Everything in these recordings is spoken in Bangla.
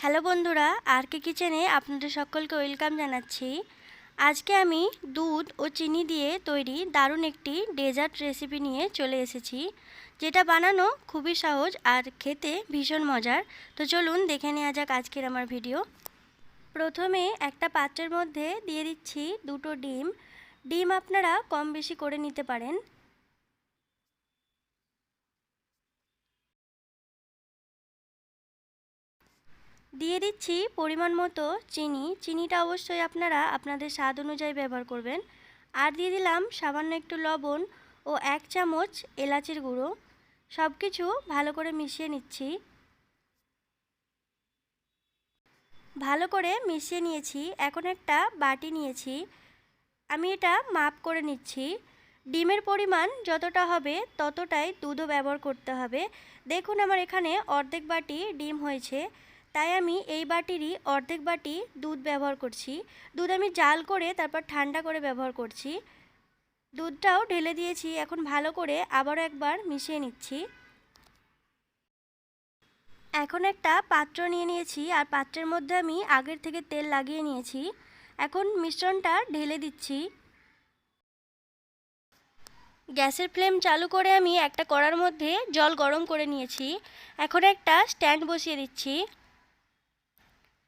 হ্যালো বন্ধুরা, আর কে কিচেনে আপনাদের সকলকে ওয়েলকাম জানাচ্ছি। আজকে আমি দুধ ও চিনি দিয়ে তৈরি দারুণ একটি ডেজার্ট রেসিপি নিয়ে চলে এসেছি, যেটা বানানো খুবই সহজ আর খেতে ভীষণ মজার। তো চলুন দেখে নেওয়া যাক আজকের আমার ভিডিও। প্রথমে একটা পাত্রের মধ্যে দিয়ে দিচ্ছি দুটো ডিম। ডিম আপনারা কম বেশি করে নিতে পারেন। দিয়ে দিচ্ছি পরিমাণ মতো চিনি। চিনিটা অবশ্যই আপনারা আপনাদের স্বাদ অনুযায়ী ব্যবহার করবেন। আর দিয়ে দিলাম সামান্য একটু লবণ ও 1 চামচ এলাচের গুঁড়ো। সব কিছু ভালো করে মিশিয়ে নিচ্ছি। ভালো করে মিশিয়ে নিয়েছি। এখন একটা বাটি নিয়েছি, আমি এটা মাপ করে নিচ্ছি। ডিমের পরিমাণ যতটা হবে ততটাই দুধও ব্যবহার করতে হবে। দেখুন আমার এখানে অর্ধেক বাটি ডিম হয়েছে, তাই আমি এই বাটিরই অর্ধেক বাটি দুধ ব্যবহার করছি। দুধ আমি জাল করে তারপর ঠান্ডা করে ব্যবহার করছি। দুধটাও ঢেলে দিয়েছি। এখন ভালো করে আবারও একবার মিশিয়ে নিচ্ছি। এখন একটা পাত্র নিয়ে নিয়েছি, আর পাত্রের মধ্যে আমি আগের থেকে তেল লাগিয়ে নিয়েছি। এখন মিশ্রণটা ঢেলে দিচ্ছি। গ্যাসের ফ্লেম চালু করে আমি একটা কড়ার মধ্যে জল গরম করে নিয়েছি। এখন একটা স্ট্যান্ড বসিয়ে দিচ্ছি।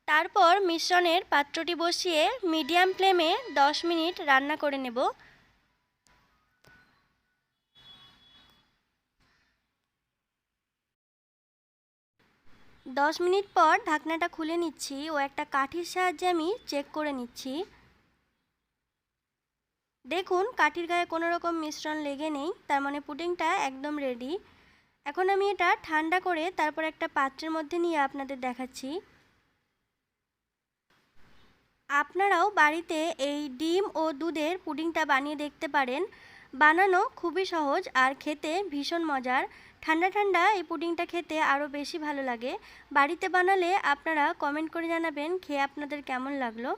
তারপর মিশ্রণের পাত্রটি বসিয়ে মিডিয়াম ফ্লেমে 10 মিনিট রান্না করে নেব। দশ মিনিট পর ঢাকনাটা খুলে নিচ্ছি ও একটা কাঠির সাহায্যে আমি চেক করে নিচ্ছি। দেখুন কাঠির গায়ে কোনো রকম মিশ্রণ লেগে নেই, তার মানে পুডিংটা একদম রেডি। এখন আমি এটা ঠান্ডা করে তারপর একটা পাত্রের মধ্যে নিয়ে আপনাদের দেখাচ্ছি। আপনারাও বাড়িতে এই ডিম ও দুধের পুডিংটা বানিয়ে দেখতে পারেন। বানানো খুবই সহজ আর খেতে ভীষণ মজার। ঠান্ডা ঠান্ডা এই পুডিংটা খেতে আরও বেশি ভালো লাগে। বাড়িতে বানালে আপনারা কমেন্ট করে জানাবেন খেয়ে আপনাদের কেমন লাগলো।